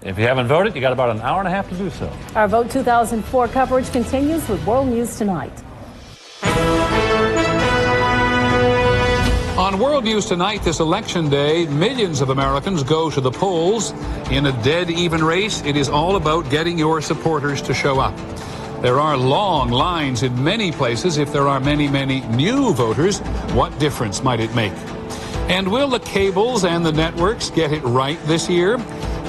If you haven't voted, you got about an hour and a half to do so. Our Vote 2004 coverage continues with World News Tonight. On World News Tonight, this election day, millions of Americans go to the polls. In a dead even race, it is all about getting your supporters to show up. There are long lines in many places. If there are many, many new voters, what difference might it make? And will the cables and the networks get it right this year?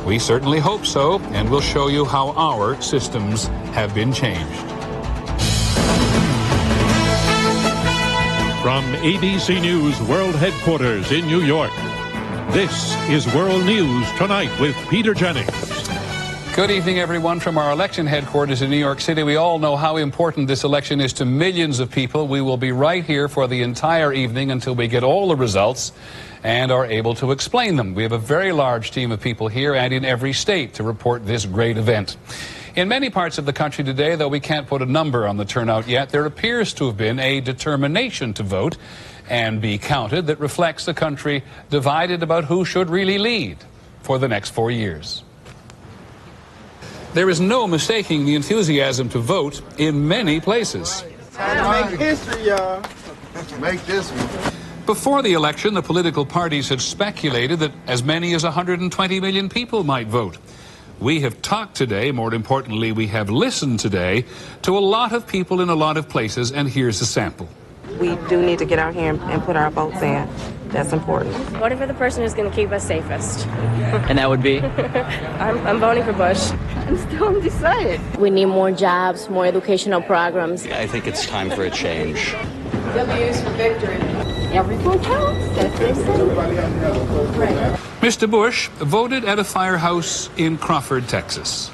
We certainly hope so, and we'll show you how our systems have been changed. From ABC News World Headquarters in New York, this is World News Tonight with Peter Jennings. Good evening, everyone, from our election headquarters in New York City. We all know how important this election is to millions of people. We will be right here for the entire evening until we get all the results and are able to explain them. We have a very large team of people here and in every state to report this great event. In many parts of the country today, though we can't put a number on the turnout yet, there appears to have been a determination to vote and be counted that reflects the country divided about who should really lead for the next 4 years. There is no mistaking the enthusiasm to vote in many places. Make history, y'all. Make this one. Before the election, the political parties had speculated that as many as 120 million people might vote. We have talked today, more importantly, we have listened today to a lot of people in a lot of places, and here's a sample. We do need to get out here and put our votes in. That's important. Voting for the person who's going to keep us safest. And that would be? I'm voting for Bush. I'm still undecided. We need more jobs, more educational programs. I think it's time for a change. W's for victory. Everyone counts, as they say. Right. Mr. Bush voted at a firehouse in Crawford, Texas.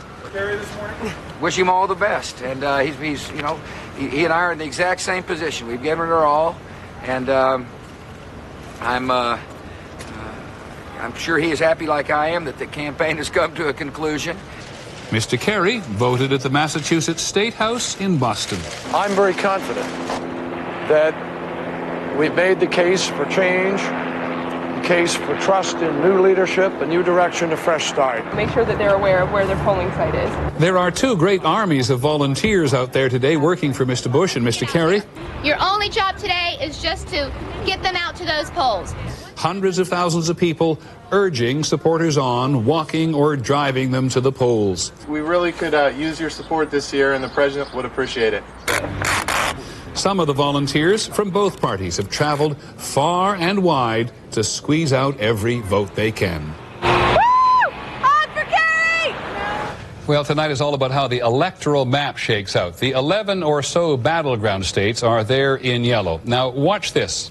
Wish him all the best, and he's you know, he and I are in the exact same position. We've given it our all, and I'm sure he is happy like I am that the campaign has come to a conclusion. Mr. Kerry voted at the Massachusetts State House in Boston. I'm very confident that we've made the case for change, the case for trust in new leadership, a new direction, a fresh start. Make sure that they're aware of where their polling site is. There are two great armies of volunteers out there today working for Mr. Bush and Mr. Kerry. Your only job today is just to get them out to those polls. Hundreds of thousands of people urging supporters on, walking or driving them to the polls. We really could use your support this year, and the president would appreciate it. Some of the volunteers from both parties have traveled far and wide to squeeze out every vote they can. On for Kerry! Well, tonight is all about how the electoral map shakes out. The 11 or so battleground states are there in yellow. Now, watch this.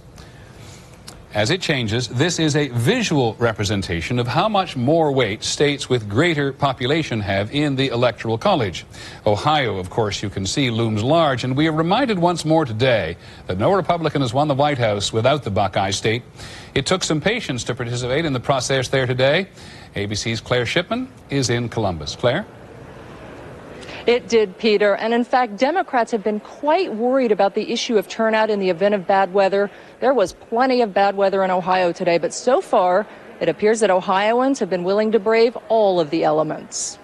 As it changes, this is a visual representation of how much more weight states with greater population have in the Electoral College. Ohio, of course, you can see looms large, and we are reminded once more today that no Republican has won the White House without the Buckeye State. It took some patience to participate in the process there today. ABC's Claire Shipman is in Columbus. Claire? It did, Peter. And in fact, Democrats have been quite worried about the issue of turnout in the event of bad weather. There was plenty of bad weather in Ohio today, but so far, it appears that Ohioans have been willing to brave all of the elements.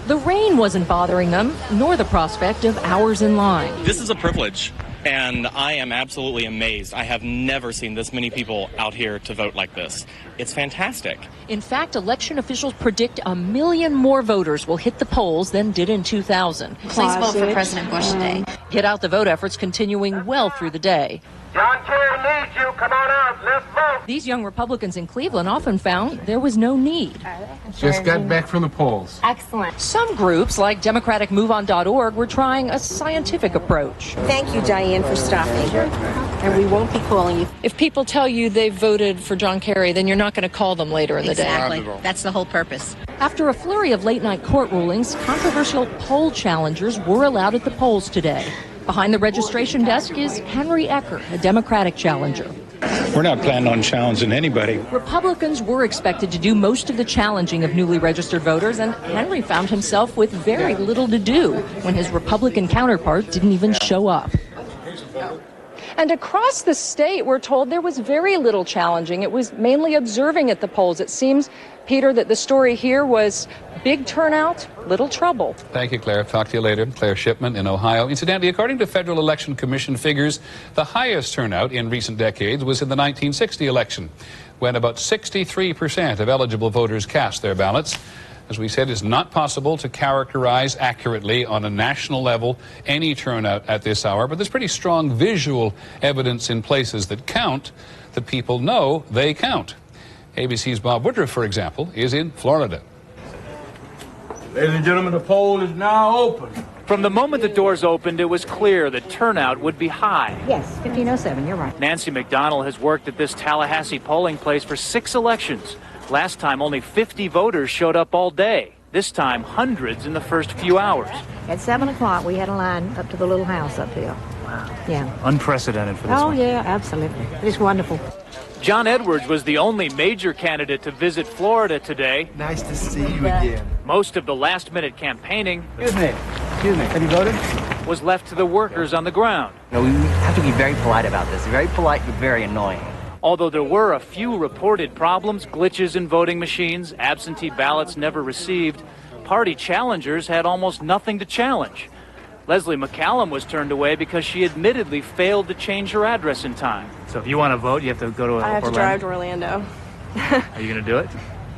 The rain wasn't bothering them, nor the prospect of hours in line. This is a privilege, and I am absolutely amazed. I have never seen this many people out here to vote like this. It's fantastic. In fact, election officials predict 1 million more voters will hit the polls than did in 2000. Please vote for President Bush today. Get out the vote efforts continuing well through the day. John Kerry needs you. Come on out. Let's vote. These young Republicans in Cleveland often found there was no need. Just got back from the polls. Excellent. Some groups, like DemocraticMoveOn.org, were trying a scientific approach. Thank you, Diane, for stopping. And we won't be calling you. If people tell you they voted for John Kerry, then you're not going to call them later in the day. Exactly. That's the whole purpose. After a flurry of late-night court rulings, controversial poll challengers were allowed at the polls today. Behind the registration desk is Henry Ecker, a Democratic challenger. We're not planning on challenging anybody. Republicans were expected to do most of the challenging of newly registered voters, and Henry found himself with very little to do when his Republican counterpart didn't even show up. And across the state, we're told there was very little challenging. It was mainly observing at the polls. It seems Peter, that the story here was big turnout, little trouble. Thank you, Claire. Talk to you later. Claire Shipman in Ohio. Incidentally, according to Federal Election Commission figures, the highest turnout in recent decades was in the 1960 election, when about 63% of eligible voters cast their ballots. As we said, it's not possible to characterize accurately on a national level any turnout at this hour, but there's pretty strong visual evidence in places that count that people know they count. ABC's Bob Woodruff, for example, is in Florida. Ladies and gentlemen, the poll is now open. From the moment the doors opened, it was clear that turnout would be high. Yes, 1507, you're right. Nancy McDonald has worked at this Tallahassee polling place for 6 elections. Last time, only 50 voters showed up all day. This time, hundreds in the first few hours. At 7 o'clock, we had a line up to the little house up here. Wow. Yeah. Unprecedented for this one. Oh, yeah, absolutely. It's wonderful. John Edwards was the only major candidate to visit Florida today. Nice to see you again. Most of the last-minute campaigning Excuse me. Have you voted? Was left to the workers on the ground. No, we have to be very polite about this. Very polite, but very annoying. Although there were a few reported problems, glitches in voting machines, absentee ballots never received, party challengers had almost nothing to challenge. Leslie McCallum was turned away because she admittedly failed to change her address in time. So if you want to vote, you have to go to Orlando. I have to drive to Orlando. Are you going to do it?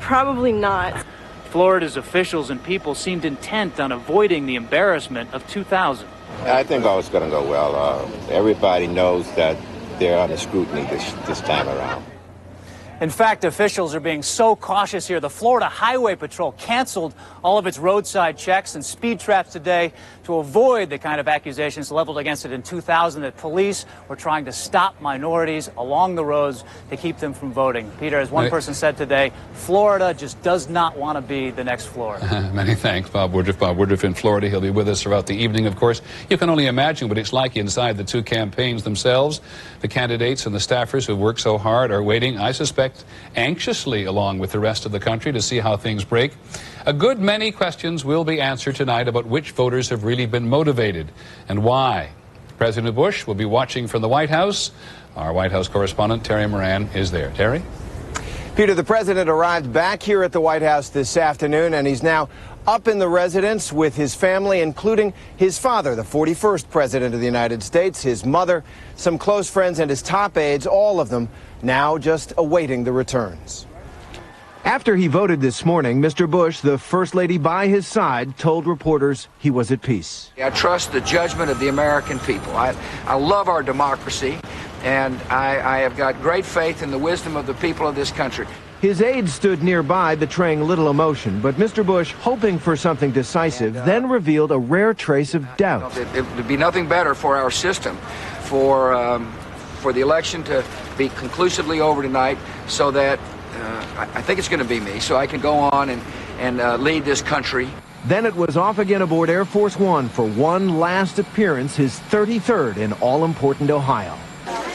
Probably not. Florida's officials and people seemed intent on avoiding the embarrassment of 2000. I think all is going to go well. Everybody knows that they're under scrutiny this time around. In fact, officials are being so cautious here. The Florida Highway Patrol canceled all of its roadside checks and speed traps today to avoid the kind of accusations leveled against it in 2000 that police were trying to stop minorities along the roads to keep them from voting. Peter, as one person said today, Florida just does not want to be the next Florida. Many thanks, Bob Woodruff. Bob Woodruff in Florida. He'll be with us throughout the evening, of course. You can only imagine what it's like inside the two campaigns themselves. The candidates and the staffers who work so hard are waiting, I suspect, anxiously along with the rest of the country to see how things break. A good many questions will be answered tonight about which voters have really been motivated and why. President Bush will be watching from the White House. Our White House correspondent, Terry Moran, is there. Terry? Peter, the president arrived back here at the White House this afternoon, and he's now up in the residence with his family, including his father, the 41st president of the United States, his mother, some close friends, and his top aides, all of them now just awaiting the returns. After he voted this morning, Mr. Bush, the First Lady by his side, told reporters he was at peace. I trust the judgment of the American people. I love our democracy, and I have got great faith in the wisdom of the people of this country. His aides stood nearby, betraying little emotion, but Mr. Bush, hoping for something decisive, then revealed a rare trace of doubt. It would be nothing better for our system, for the election to be conclusively over tonight, so that I think it's going to be me, so I can go on and lead this country. Then it was off again aboard Air Force One for one last appearance, his 33rd in all-important Ohio.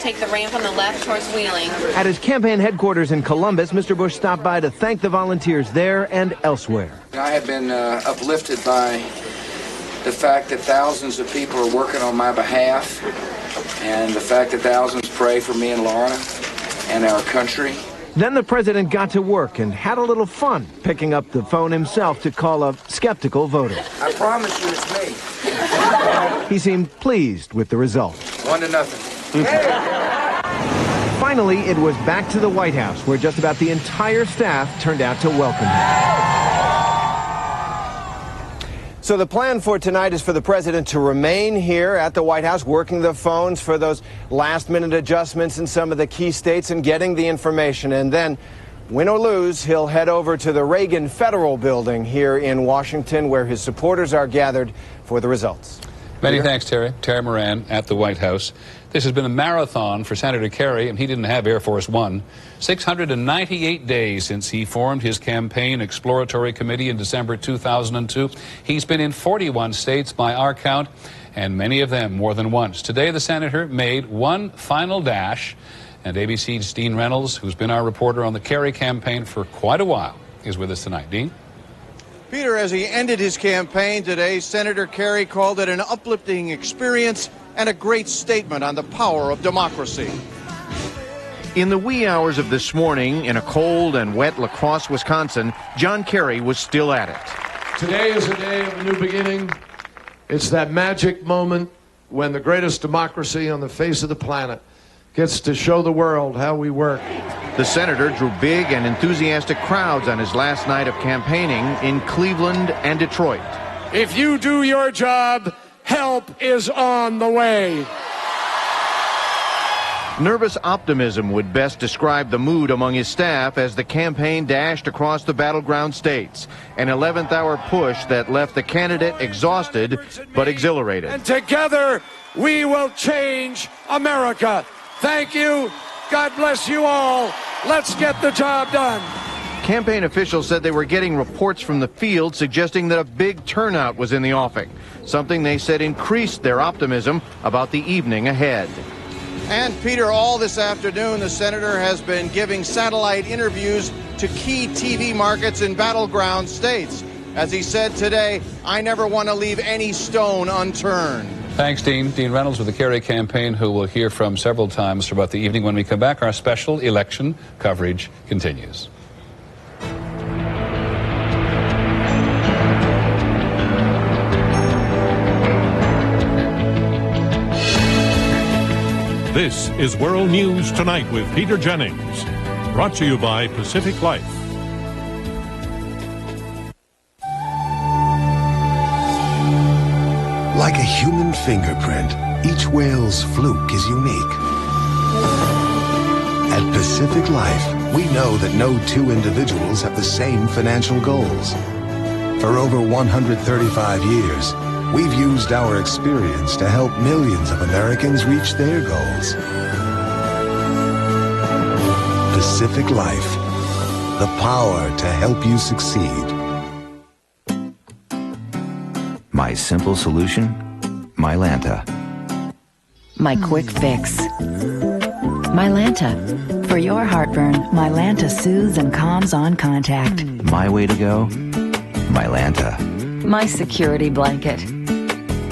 Take the ramp on the left towards Wheeling. At his campaign headquarters in Columbus, Mr. Bush stopped by to thank the volunteers there and elsewhere. I have been uplifted by the fact that thousands of people are working on my behalf, and the fact that thousands pray for me and Laura and our country. Then the president got to work and had a little fun, picking up the phone himself to call a skeptical voter. I promise you it's me. He seemed pleased with the result. 1-0. Finally, it was back to the White House, where just about the entire staff turned out to welcome him. So the plan for tonight is for the president to remain here at the White House, working the phones for those last-minute adjustments in some of the key states and getting the information. And then, win or lose, he'll head over to the Reagan Federal Building here in Washington, where his supporters are gathered for the results. Many thanks, Terry. Terry Moran at the White House. This has been a marathon for Senator Kerry, and he didn't have Air Force One. 698 days since he formed his campaign exploratory committee in December 2002. He's been in 41 states by our count, and many of them more than once. Today, the senator made one final dash, and ABC's Dean Reynolds, who's been our reporter on the Kerry campaign for quite a while, is with us tonight. Dean? Peter, as he ended his campaign today, Senator Kerry called it an uplifting experience and a great statement on the power of democracy. In the wee hours of this morning, in a cold and wet La Crosse, Wisconsin, John Kerry was still at it. Today is a day of a new beginning. It's that magic moment when the greatest democracy on the face of the planet gets to show the world how we work. The senator drew big and enthusiastic crowds on his last night of campaigning in Cleveland and Detroit. If you do your job, help is on the way. Nervous optimism would best describe the mood among his staff as the campaign dashed across the battleground states. An 11th hour push that left the candidate exhausted but exhilarated. And together we will change America. Thank you. God bless you all. Let's get the job done. Campaign officials said they were getting reports from the field suggesting that a big turnout was in the offing, something they said increased their optimism about the evening ahead. And Peter, all this afternoon, the senator has been giving satellite interviews to key TV markets in battleground states. As he said today, I never want to leave any stone unturned. Thanks, Dean. Dean Reynolds with the Kerry campaign, who we'll hear from several times throughout the evening. When we come back, our special election coverage continues. This is World News Tonight with Peter Jennings, brought to you by Pacific Life. Like a human fingerprint, each whale's fluke is unique. At Pacific Life, we know that no two individuals have the same financial goals. For over 135 years, we've used our experience to help millions of Americans reach their goals. Pacific Life, the power to help you succeed. My simple solution, Mylanta. My quick fix, Mylanta. For your heartburn, Mylanta soothes and calms on contact. My way to go, Mylanta. My security blanket,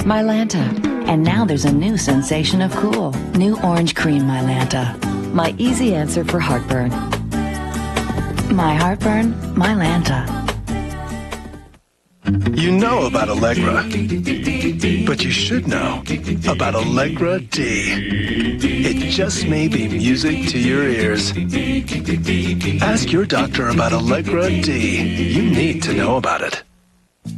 Mylanta. And now there's a new sensation of cool. New orange cream Mylanta. My easy answer for heartburn. My heartburn, Mylanta. You know about Allegra, but you should know about Allegra D. It just may be music to your ears. Ask your doctor about Allegra D. You need to know about it.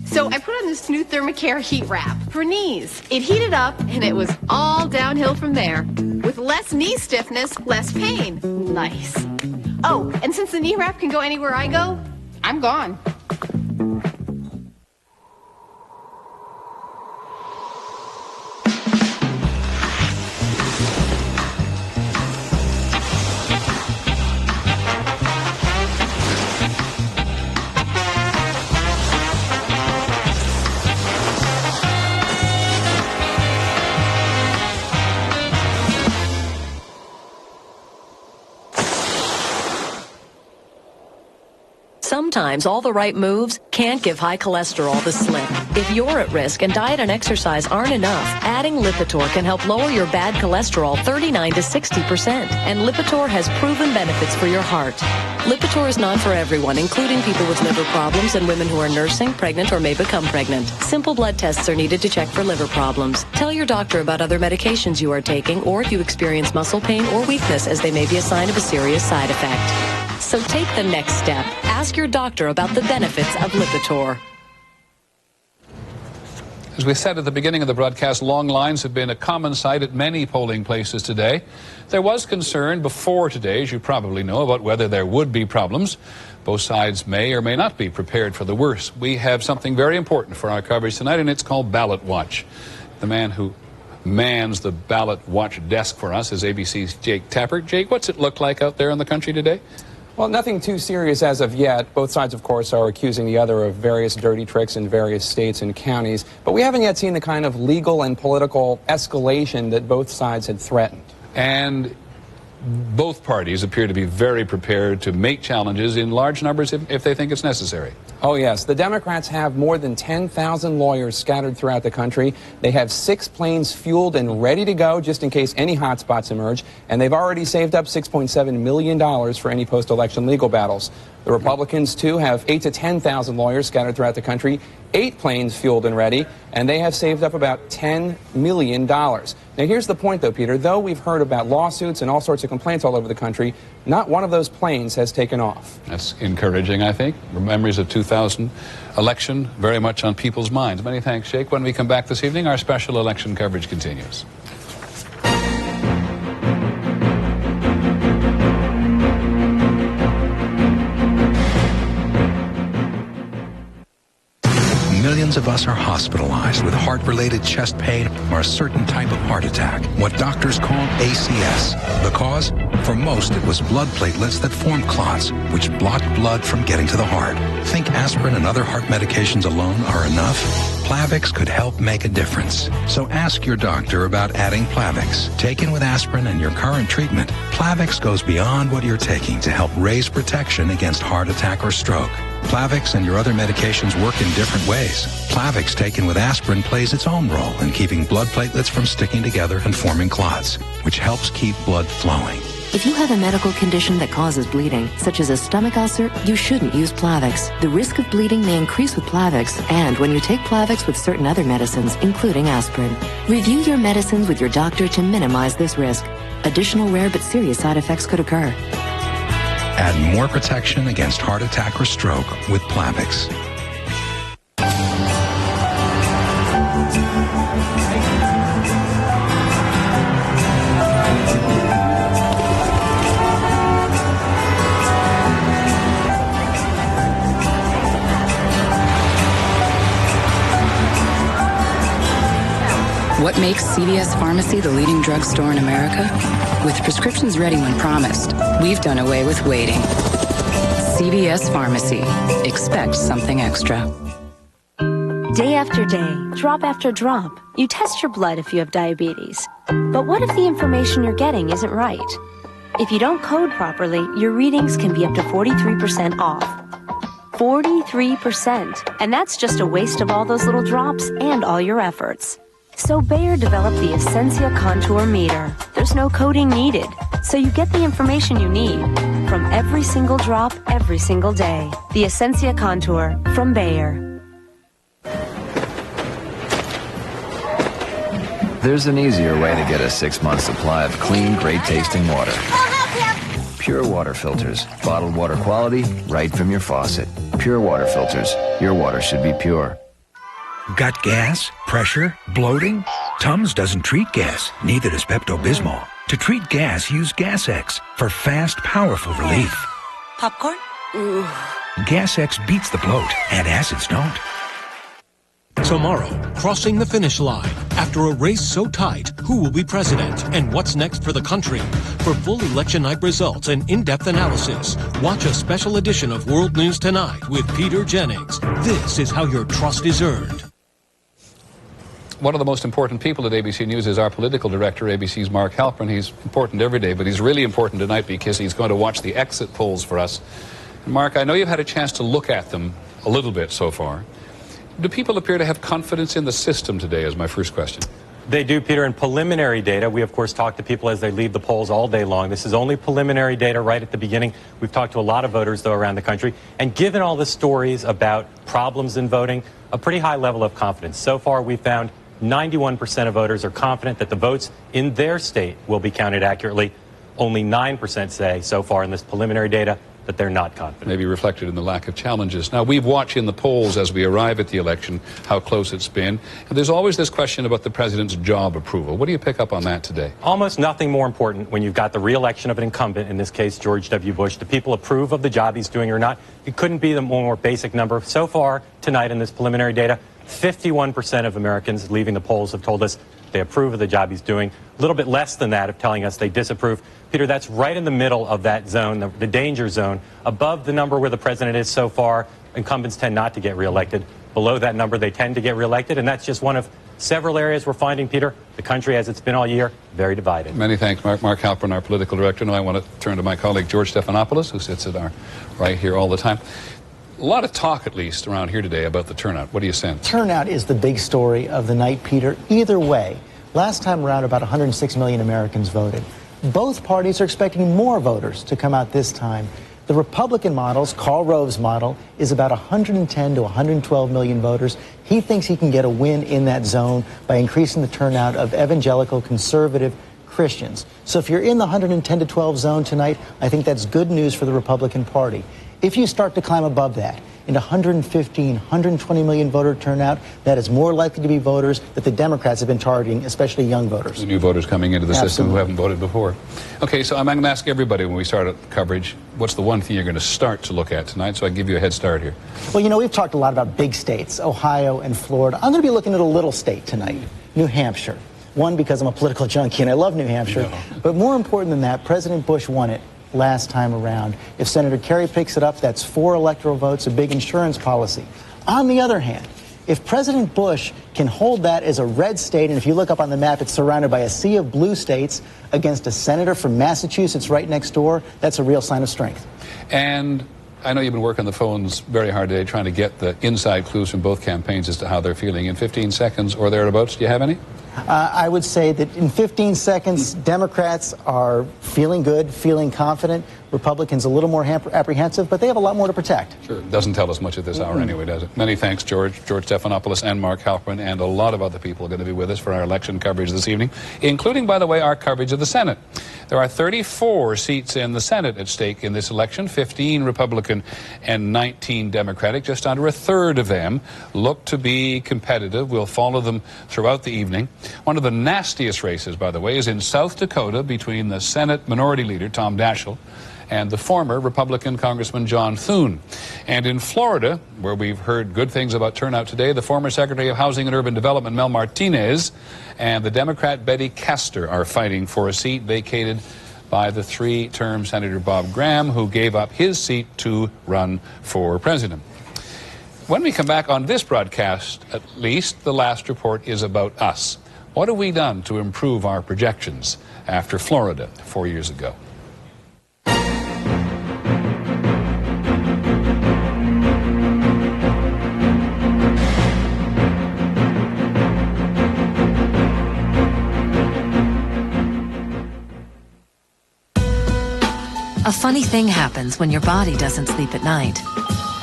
So I put on this new Thermacare heat wrap for knees. It heated up and it was all downhill from there. With less knee stiffness, less pain. Nice. Oh, and since the knee wrap can go anywhere I go, I'm gone. Sometimes all the right moves can't give high cholesterol the slip. If you're at risk and diet and exercise aren't enough, adding Lipitor can help lower your bad cholesterol 39 to 60%. And Lipitor has proven benefits for your heart. Lipitor is not for everyone, including people with liver problems and women who are nursing, pregnant, or may become pregnant. Simple blood tests are needed to check for liver problems. Tell your doctor about other medications you are taking, or if you experience muscle pain or weakness, as they may be a sign of a serious side effect. So take the next step. Ask your doctor about the benefits of Lipitor. As we said at the beginning of the broadcast, long lines have been a common sight at many polling places today. There was concern before today, as you probably know, about whether there would be problems. Both sides may or may not be prepared for the worst. We have something very important for our coverage tonight, and it's called Ballot Watch. The man who mans the Ballot Watch desk for us is ABC's Jake Tapper. Jake, what's it look like out there in the country today? Well, nothing too serious as of yet. Both sides, of course, are accusing the other of various dirty tricks in various states and counties. But we haven't yet seen the kind of legal and political escalation that both sides had threatened. And both parties appear to be very prepared to make challenges in large numbers if they think it's necessary. Oh, yes. The Democrats have more than 10,000 lawyers scattered throughout the country. They have 6 planes fueled and ready to go just in case any hotspots emerge. And they've already saved up $6.7 million for any post-election legal battles. The Republicans, too, have 8,000 to 10,000 lawyers scattered throughout the country, 8 planes fueled and ready, and they have saved up about $10 million. Now, here's the point, though, Peter. Though we've heard about lawsuits and all sorts of complaints all over the country, not one of those planes has taken off. That's encouraging, I think. Memories of 2000 election very much on people's minds. Many thanks, Jake. When we come back this evening, our special election coverage continues. Millions of us are hospitalized with heart-related chest pain or a certain type of heart attack, what doctors call ACS. The cause? For most, it was blood platelets that formed clots, which blocked blood from getting to the heart. Think aspirin and other heart medications alone are enough? Plavix could help make a difference. So ask your doctor about adding Plavix. Taken with aspirin and your current treatment, Plavix goes beyond what you're taking to help raise protection against heart attack or stroke. Plavix and your other medications work in different ways. Plavix taken with aspirin plays its own role in keeping blood platelets from sticking together and forming clots, which helps keep blood flowing. If you have a medical condition that causes bleeding, such as a stomach ulcer, you shouldn't use Plavix. The risk of bleeding may increase with Plavix and when you take Plavix with certain other medicines, including aspirin. Review your medicines with your doctor to minimize this risk. Additional rare but serious side effects could occur. Add more protection against heart attack or stroke with Plavix. What makes CVS Pharmacy the leading drugstore in America? With prescriptions ready when promised, we've done away with waiting. CVS Pharmacy. Expect something extra. Day after day, drop after drop, you test your blood if you have diabetes. But what if the information you're getting isn't right? If you don't code properly, your readings can be up to 43% off. 43%. And that's just a waste of all those little drops and all your efforts. So Bayer developed the Essentia Contour Meter. There's no coding needed, so you get the information you need from every single drop, every single day. The Essentia Contour from Bayer. There's an easier way to get a 6-month supply of clean, great-tasting water. Pure water filters. Bottled water quality, right from your faucet. Pure water filters. Your water should be pure. Got gas, pressure, bloating? Tums doesn't treat gas, neither does Pepto-Bismol. To treat gas, use Gas-X for fast, powerful relief. Popcorn? Ooh. Gas-X beats the bloat, and acids don't. Tomorrow, crossing the finish line. After a race so tight, who will be president and what's next for the country? For full election night results and in-depth analysis, watch a special edition of World News Tonight with Peter Jennings. This is how your trust is earned. One of the most important people at ABC News is our political director, ABC's Mark Halperin. He's important every day, but he's really important tonight because he's going to watch the exit polls for us. And Mark, I know you've had a chance to look at them a little bit so far. Do people appear to have confidence in the system today, is my first question. They do, Peter. In preliminary data, we, of course, talk to people as they leave the polls all day long. This is only preliminary data right at the beginning. We've talked to a lot of voters, though, around the country. And given all the stories about problems in voting, a pretty high level of confidence. So far, we found 91% of voters are confident that the votes in their state will be counted accurately. Only 9% say so far in this preliminary data that they're not confident. Maybe reflected in the lack of challenges. Now, we've watched in the polls as we arrive at the election how close it's been. And there's always this question about the president's job approval. What do you pick up on that today? Almost nothing more important when you've got the re-election of an incumbent, in this case, George W. Bush. Do people approve of the job he's doing or not? It couldn't be the more basic number. So far tonight in this preliminary data, 51% of Americans leaving the polls have told us they approve of the job he's doing. A little bit less than that of telling us they disapprove. Peter, that's right in the middle of that zone, the danger zone. Above the number where the president is so far, incumbents tend not to get reelected. Below that number, they tend to get reelected, and that's just one of several areas we're finding, Peter, The country, as it's been all year, very divided. Many thanks, Mark. Mark Halperin, our political director. Now I want to turn to my colleague, George Stephanopoulos, who sits at our right here all the time. A lot of talk, at least, around here today about the turnout. What do you sense? Turnout is the big story of the night, Peter. Either way, last time around, about 106 million Americans voted. Both parties are expecting more voters to come out this time. The Republican models, Karl Rove's model, is about 110 to 112 million voters. He thinks he can get a win in that zone by increasing the turnout of evangelical conservative Christians. So if you're in the 110 to 12 zone tonight, I think that's good news for the Republican Party. If you start to climb above that, into 115, 120 million voter turnout, that is more likely to be voters that the Democrats have been targeting, especially young voters. The new voters coming into the system who haven't voted before. Okay, so I'm going to ask everybody when we start coverage, what's the one thing you're going to start to look at tonight? So I give you a head start here. Well, you know, we've talked a lot about big states, Ohio and Florida. I'm going to be looking at a little state tonight, New Hampshire. One, because I'm a political junkie and I love New Hampshire. But more important than that, President Bush won it last time around. If Senator Kerry picks it up, that's 4 electoral votes, a big insurance policy. On the other hand, if President Bush can hold that as a red state, and if you look up on the map, it's surrounded by a sea of blue states against a senator from Massachusetts right next door, that's a real sign of strength. And I know you've been working the phones very hard today trying to get the inside clues from both campaigns as to how they're feeling. In 15 seconds or thereabouts, do you have any? I would say that in 15 seconds, Democrats are feeling good, feeling confident. Republicans a little more apprehensive, but they have a lot more to protect. Sure. Doesn't tell us much at this hour anyway, does it? Many thanks, George. George Stephanopoulos and Mark Halperin, and a lot of other people are going to be with us for our election coverage this evening, including, by the way, our coverage of the Senate. There are 34 seats in the Senate at stake in this election, 15 Republican and 19 Democratic. Just under a third of them look to be competitive. We'll follow them throughout the evening. One of the nastiest races, by the way, is in South Dakota between the Senate Minority Leader, Tom Daschle, and the former Republican Congressman John Thune. And in Florida, where we've heard good things about turnout today, the former Secretary of Housing and Urban Development, Mel Martinez, and the Democrat Betty Castor are fighting for a seat vacated by the 3-term Senator Bob Graham, who gave up his seat to run for president. When we come back on this broadcast, at least, the last report is about us. What have we done to improve our projections after Florida 4 years ago? A funny thing happens when your body doesn't sleep at night.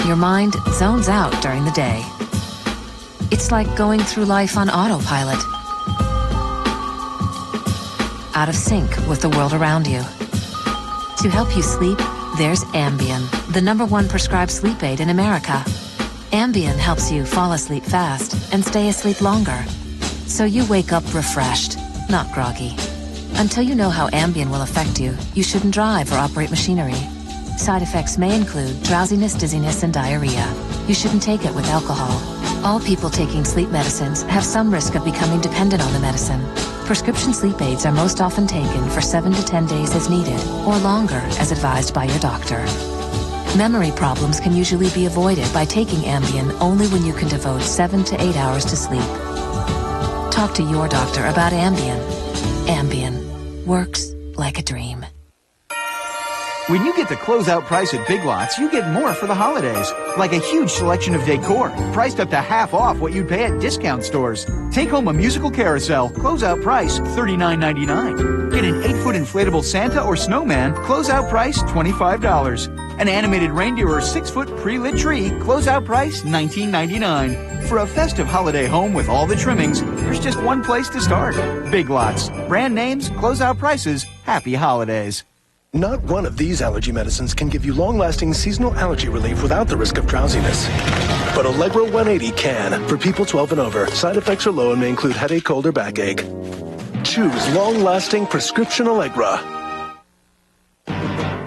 Your mind zones out during the day. It's like going through life on autopilot, out of sync with the world around you. To help you sleep, there's Ambien, the #1 prescribed sleep aid in America. Ambien helps you fall asleep fast and stay asleep longer, so you wake up refreshed, not groggy. Until you know how Ambien will affect you, you shouldn't drive or operate machinery. Side effects may include drowsiness, dizziness, and diarrhea. You shouldn't take it with alcohol. All people taking sleep medicines have some risk of becoming dependent on the medicine. Prescription sleep aids are most often taken for 7 to 10 days as needed, or longer as advised by your doctor. Memory problems can usually be avoided by taking Ambien only when you can devote 7 to 8 hours to sleep. Talk to your doctor about Ambien. Ambien works like a dream. When you get the closeout price at Big Lots, you get more for the holidays. Like a huge selection of decor, priced up to half off what you'd pay at discount stores. Take home a musical carousel, closeout price $39.99. Get an 8-foot inflatable Santa or snowman, closeout price $25. An animated reindeer or 6-foot pre-lit tree, closeout price $19.99. For a festive holiday home with all the trimmings, there's just one place to start. Big Lots. Brand names, closeout prices, happy holidays. Not one of these allergy medicines can give you long-lasting seasonal allergy relief without the risk of drowsiness. But Allegra 180 can. For people 12 and over, side effects are low and may include headache, cold, or backache. Choose long-lasting prescription Allegra.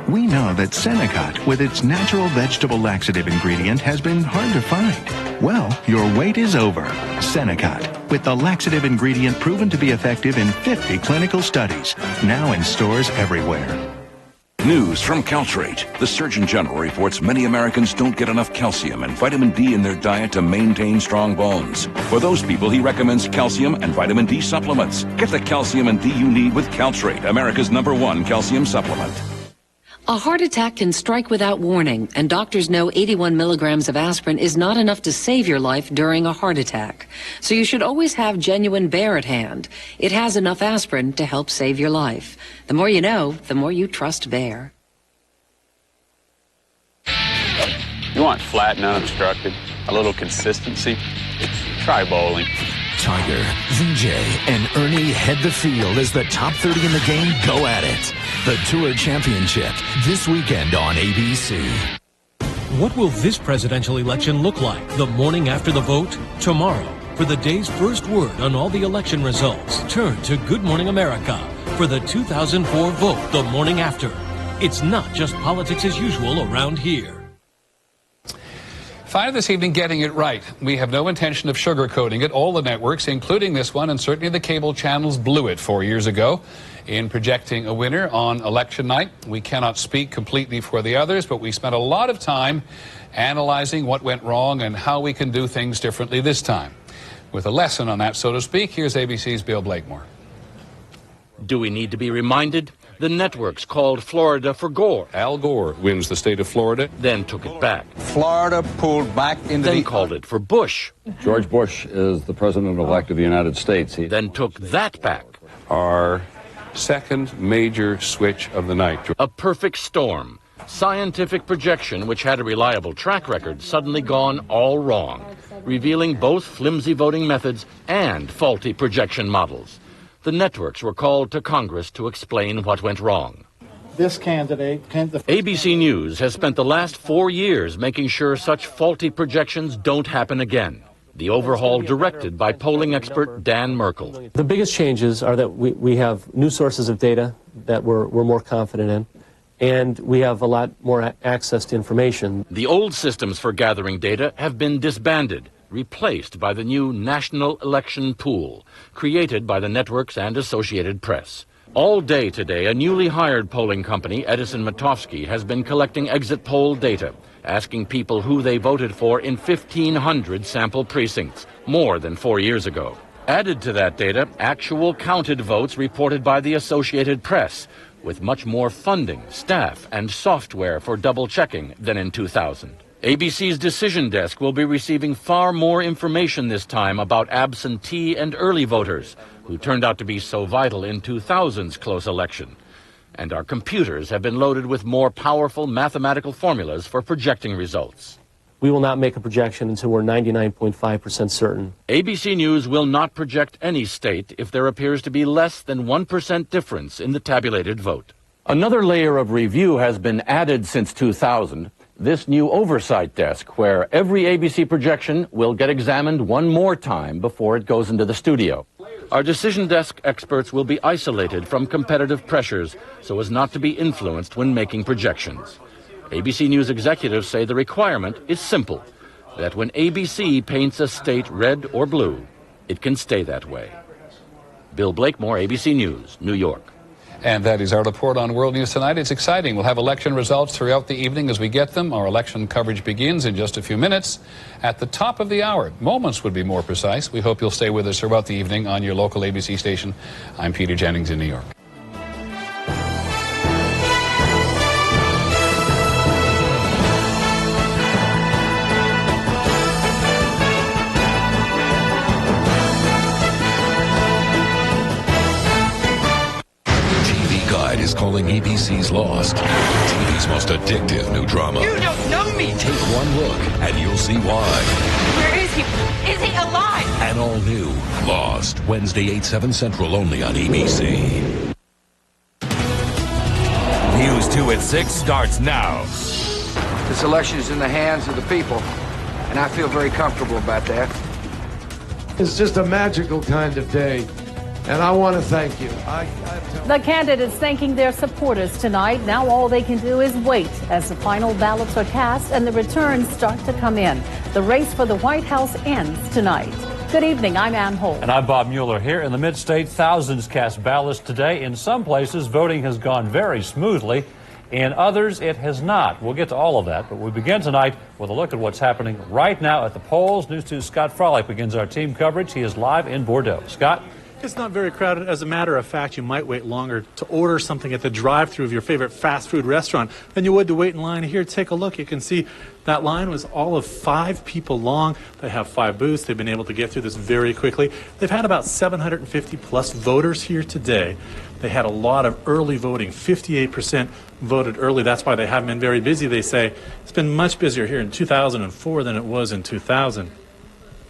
We know that Senokot, with its natural vegetable laxative ingredient, has been hard to find. Well, your wait is over. Senokot, with the laxative ingredient proven to be effective in 50 clinical studies, now in stores everywhere. News from Caltrate. The Surgeon General reports many Americans don't get enough calcium and vitamin D in their diet to maintain strong bones. For those people, he recommends calcium and vitamin D supplements. Get the calcium and D you need with Caltrate, America's #1 calcium supplement. A heart attack can strike without warning, and doctors know 81 milligrams of aspirin is not enough to save your life during a heart attack. So you should always have Genuine Bayer at hand. It has enough aspirin to help save your life. The more you know, the more you trust Bayer. You want flat and unobstructed, a little consistency? Try bowling. Tiger, VJ, and Ernie head the field as the top 30 in the game go at it. The Tour Championship, this weekend on ABC. What will this presidential election look like the morning after the vote? Tomorrow, for the day's first word on all the election results, turn to Good Morning America for the 2004 vote the morning after. It's not just politics as usual around here. Finally this evening, getting it right. We have no intention of sugarcoating it. All the networks, including this one, and certainly the cable channels, blew it 4 years ago in projecting a winner on election night. We cannot speak completely for the others, but we spent a lot of time analyzing what went wrong and how we can do things differently this time. With a lesson on that, so to speak, here's ABC's Bill Blakemore. Do we need to be reminded? The networks called Florida for Gore. Al Gore wins the state of Florida. Then took it back. Florida pulled back into Then called it for Bush. George Bush is the president-elect of the United States. Then took that back. Our second major switch of the night. A perfect storm. Scientific projection, which had a reliable track record, suddenly gone all wrong, revealing both flimsy voting methods and faulty projection models. The networks were called to Congress to explain what went wrong. This candidate... ABC News has spent the last 4 years making sure such faulty projections don't happen again. The overhaul directed by polling expert Dan Merkel. The biggest changes are that we have new sources of data that we're more confident in, and we have a lot more access to information. The old systems for gathering data have been disbanded, replaced by the new National Election Pool, created by the networks and Associated Press. All day today, a newly hired polling company, Edison Matovsky, has been collecting exit poll data, asking people who they voted for in 1,500 sample precincts, more than 4 years ago. Added to that data, actual counted votes reported by the Associated Press, with much more funding, staff, and software for double-checking than in 2000. ABC's Decision Desk will be receiving far more information this time about absentee and early voters, who turned out to be so vital in 2000's close election. And our computers have been loaded with more powerful mathematical formulas for projecting results. We will not make a projection until we're 99.5% certain. ABC News will not project any state if there appears to be less than 1% difference in the tabulated vote. Another layer of review has been added since 2000. This new oversight desk, where every ABC projection will get examined one more time before it goes into the studio. Our Decision Desk experts will be isolated from competitive pressures so as not to be influenced when making projections. ABC News executives say the requirement is simple, that when ABC paints a state red or blue, it can stay that way. Bill Blakemore, ABC News, New York. And that is our report on World News Tonight. It's exciting. We'll have election results throughout the evening as we get them. Our election coverage begins in just a few minutes. At the top of the hour, moments would be more precise. We hope you'll stay with us throughout the evening on your local ABC station. I'm Peter Jennings in New York. Is calling ABC's Lost TV's most addictive new drama. You don't know me! Take one look and you'll see why. Where is he? Is he alive? An all-new Lost, Wednesday 8/7 Central, only on ABC. News 2 at 6 starts now. This election is in the hands of the people, and I feel very comfortable about that. It's just a magical kind of day. And I want to thank you. The candidates thanking their supporters tonight. Now all they can do is wait as the final ballots are cast and the returns start to come in. The race for the White House ends tonight. Good evening, I'm Ann Holt. And I'm Bob Mueller. Here in the mid-state, thousands cast ballots today. In some places, voting has gone very smoothly. In others, it has not. We'll get to all of that, but we begin tonight with a look at what's happening right now at the polls. News 2's Scott Frolick begins our team coverage. He is live in Bordeaux. Scott? It's not very crowded. As a matter of fact, you might wait longer to order something at the drive-thru of your favorite fast food restaurant than you would to wait in line here. Take a look. You can see that line was all of 5 people long. They have 5 booths. They've been able to get through this very quickly. They've had about 750 plus voters here today. They had a lot of early voting. 58% voted early. That's why they haven't been very busy, they say. It's been much busier here in 2004 than it was in 2000.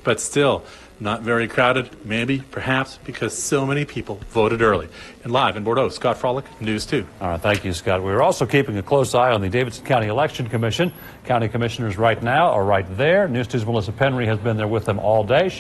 But still, not very crowded, maybe, perhaps, because so many people voted early. And live in Bordeaux, Scott Frolick, News 2. All right, thank you, Scott. We're also keeping a close eye on the Davidson County Election Commission. County commissioners right now are right there. News 2's Melissa Penry has been there with them all day.